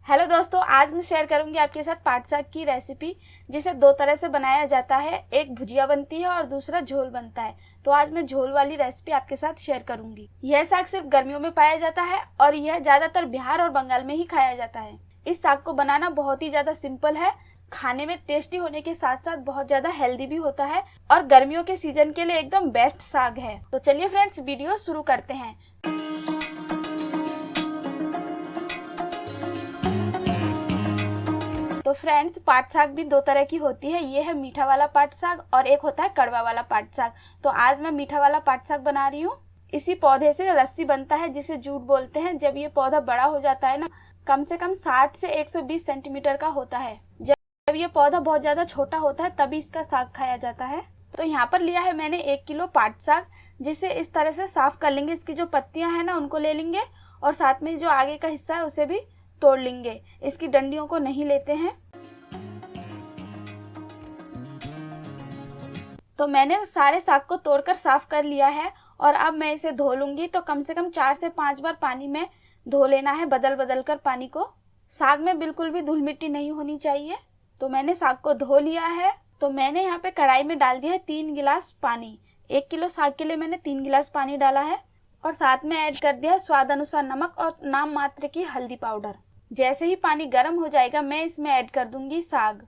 Hello दोस्तों, आज मैं शेयर करूंगी आपके साथ पाट साग की रेसिपी, जिसे दो तरह से बनाया जाता है। एक भुजिया बनती है और दूसरा झोल बनता है। तो आज मैं झोल वाली रेसिपी आपके साथ शेयर करूंगी। यह साग सिर्फ गर्मियों में पाया जाता है और यह ज्यादातर बिहार और बंगाल में ही खाया जाता है। इस साग को बनाना बहुत ही ज्यादा सिंपल है। खाने में टेस्टी होने के साथ साथ बहुत ज्यादा हेल्दी भी होता है और गर्मियों के सीजन के लिए एकदम बेस्ट साग है। तो चलिए फ्रेंड्स, वीडियो शुरू करते हैं। तो फ्रेंड्स, पाट साग भी दो तरह की होती है। ये है मीठा वाला पाट साग और एक होता है कड़वा वाला पाट साग। तो आज मैं मीठा वाला पाट साग बना रही हूँ। इसी पौधे से रस्सी बनता है, जिसे जूट बोलते हैं। जब ये पौधा बड़ा हो जाता है ना, कम से कम 60 से 120 सेंटीमीटर का होता है। जब ये पौधा बहुत ज्यादा छोटा होता है तभी इसका साग खाया जाता है। तो यहाँ पर लिया है मैंने 1 किलो पाट साग, जिसे इस तरह से साफ कर लेंगे। इसकी जो पत्तियां हैं ना, उनको ले लेंगे और साथ में जो आगे का हिस्सा है उसे भी तोड़ लेंगे। इसकी डंडियों को नहीं लेते हैं। तो मैंने सारे साग को तोड़कर साफ कर लिया है और अब मैं इसे धो लूंगी। तो कम से कम 4 से 5 बार पानी में धो लेना है, बदल बदल कर पानी को। साग में बिल्कुल भी धूल मिट्टी नहीं होनी चाहिए। तो मैंने साग को धो लिया है। तो मैंने यहाँ पे कढ़ाई में डाल दिया है 3 गिलास पानी। 1 किलो साग के लिए मैंने 3 गिलास पानी डाला है और साथ में ऐड कर दिया है स्वाद अनुसार नमक और नाम मात्र की हल्दी पाउडर। जैसे ही पानी गर्म हो जाएगा, मैं इसमें ऐड कर दूंगी साग।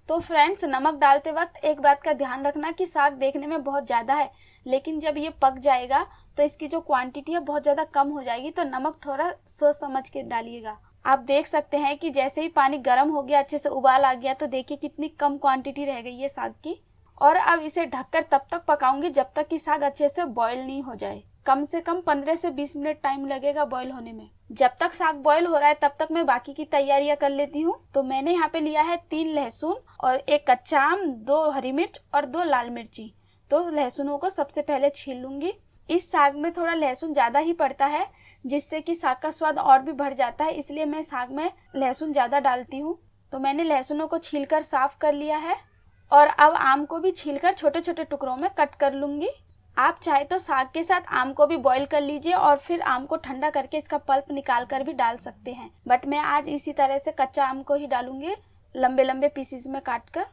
तो फ्रेंड्स, नमक डालते वक्त एक बात का ध्यान रखना कि साग देखने में बहुत ज़्यादा है, लेकिन जब ये पक जाएगा तो इसकी जो क्वांटिटी है बहुत ज़्यादा कम हो जाएगी। तो नमक थोड़ा सोच समझ के डालिएगा। आप देख सकते हैं कि जैसे ही पानी गर्म हो गया, अच्छे से उबाल आ गया, तो देखिए कितनी कम क्वांटिटी रह गई है साग की। और अब इसे ढककर तब तक पकाऊंगी जब तक कि साग अच्छे से बॉयल नहीं हो जाए। कम से कम 15 से 20 मिनट टाइम लगेगा बॉयल होने में। जब तक साग बॉयल हो रहा है तब तक मैं बाकी की तैयारियां कर लेती हूँ। तो मैंने यहाँ पे लिया है 3 लहसुन और 1 कच्चा आम, 2 हरी मिर्च और 2 लाल मिर्ची। तो लहसुनों को सबसे पहले छील लूंगी। इस साग में थोड़ा लहसुन ज्यादा ही पड़ता है, जिससे कि साग का स्वाद और भी बढ़ जाता है, इसलिए मैं साग में लहसुन ज्यादा डालती हूँ। तो मैंने लहसुनों को छीलकर साफ कर लिया है और अब आम को भी छीलकर छोटे छोटे टुकड़ों में कट कर लूंगी। आप चाहे तो साग के साथ आम को भी बॉईल कर लीजिए और फिर आम को ठंडा करके इसका पल्प निकाल कर भी डाल सकते हैं, बट मैं आज इसी तरह से कच्चा आम को ही डालूंगी, लंबे लंबे पीसेस में काट कर।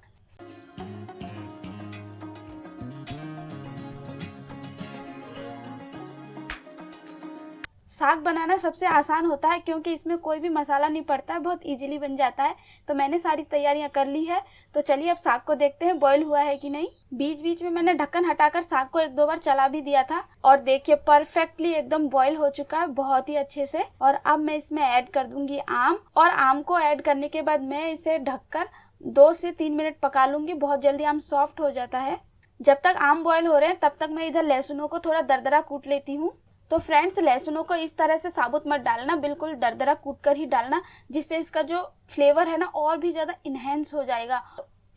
साग बनाना सबसे आसान होता है क्योंकि इसमें कोई भी मसाला नहीं पड़ता है, बहुत इजीली बन जाता है। तो मैंने सारी तैयारियां कर ली है। तो चलिए अब साग को देखते हैं बॉईल हुआ है कि नहीं। बीच बीच में मैंने ढक्कन हटाकर साग को 1-2 बार चला भी दिया था और देखिए परफेक्टली एकदम बॉईल हो चुका है, बहुत ही अच्छे से। और अब मैं इसमें ऐड कर दूंगी आम, और आम को ऐड करने के बाद मैं इसे ढककर 2 से 3 मिनट पका लूंगी। बहुत जल्दी आम सॉफ्ट हो जाता है। जब तक आम बॉईल हो रहे हैं तब तक मैं इधर लहसुनों को थोड़ा दरदरा कूट लेती हूँ। तो फ्रेंड्स, लहसुनों को इस तरह से साबुत मत डालना, बिल्कुल दरदरा कूट कर ही डालना, जिससे इसका जो फ्लेवर है ना और भी ज्यादा इनहेंस हो जाएगा।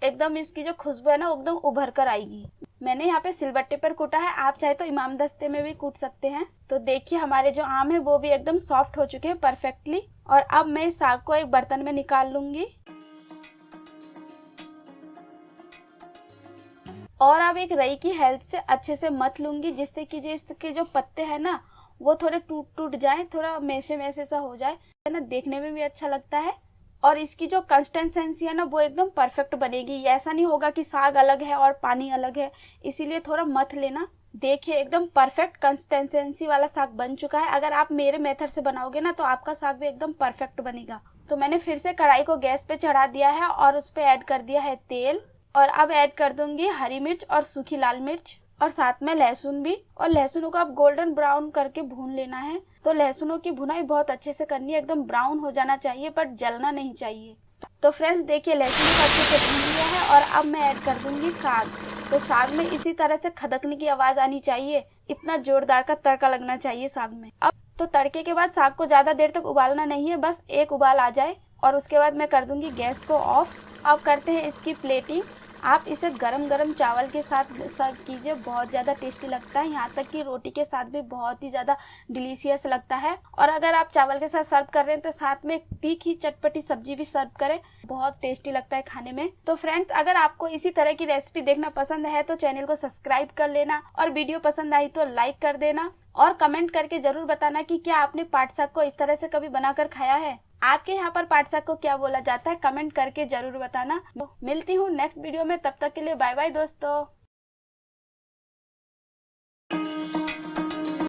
एकदम इसकी जो खुशबू है ना एकदम उभर कर आएगी। मैंने यहाँ पे सिलबट्टे पर कूटा है, आप चाहे तो इमाम दस्ते में भी कूट सकते हैं। तो देखिए हमारे जो आम है वो भी एकदम सॉफ्ट हो चुके हैं परफेक्टली। और अब मैं इस साग को एक बर्तन में निकाल लूंगी और अब एक रई की हेल्प से अच्छे से मथ लूंगी, जिससे कि जो इसके जो पत्ते हैं ना वो थोड़े टूट टूट जाए, थोड़ा मैसे मैसे सा हो जाए, है ना, देखने में भी अच्छा लगता है। और इसकी जो कंसिस्टेंसी है ना वो एकदम परफेक्ट बनेगी। ऐसा नहीं होगा कि साग अलग है और पानी अलग है, इसीलिए थोड़ा मथ लेना। देखिए एकदम परफेक्ट कंसिस्टेंसी वाला साग बन चुका है। अगर आप मेरे मेथड से बनाओगे ना तो आपका साग भी एकदम परफेक्ट बनेगा। तो मैंने फिर से कढ़ाई को गैस पे चढ़ा दिया है और उस पे ऐड कर दिया है तेल। और अब ऐड कर दूंगी हरी मिर्च और सूखी लाल मिर्च और साथ में लहसुन भी। और लहसुनों को आप गोल्डन ब्राउन करके भून लेना है। तो लहसुनों की भुनाई बहुत अच्छे से करनी है, एकदम ब्राउन हो जाना चाहिए बट जलना नहीं चाहिए। तो फ्रेंड्स देखिए लहसुन को अच्छे से भून लिया है और अब मैं ऐड कर दूंगी साग। तो साग में इसी तरह से खदकने की आवाज आनी चाहिए, इतना जोरदार का तड़का लगना चाहिए साग में। अब तो तड़के के बाद साग को ज्यादा देर तक उबालना नहीं है, बस एक उबाल आ जाए और उसके बाद मैं कर दूंगी गैस को ऑफ। अब करते हैं इसकी प्लेटिंग। आप इसे गरम गरम चावल के साथ सर्व कीजिए, बहुत ज़्यादा टेस्टी लगता है। यहाँ तक कि रोटी के साथ भी बहुत ही ज़्यादा डिलीशियस लगता है। और अगर आप चावल के साथ सर्व कर रहे हैं तो साथ में तीखी चटपटी सब्जी भी सर्व करें, बहुत टेस्टी लगता है खाने में। तो फ्रेंड्स, अगर आपको इसी तरह की रेसिपी देखना पसंद है तो चैनल को सब्सक्राइब कर लेना और वीडियो पसंद आई तो लाइक कर देना और कमेंट करके जरूर बताना कि क्या आपने पाट साग को इस तरह से कभी बनाकर खाया है। आपके यहाँ पर पाट साग को क्या बोला जाता है कमेंट करके जरूर बताना। मिलती हूँ नेक्स्ट वीडियो में, तब तक के लिए बाय बाय दोस्तों।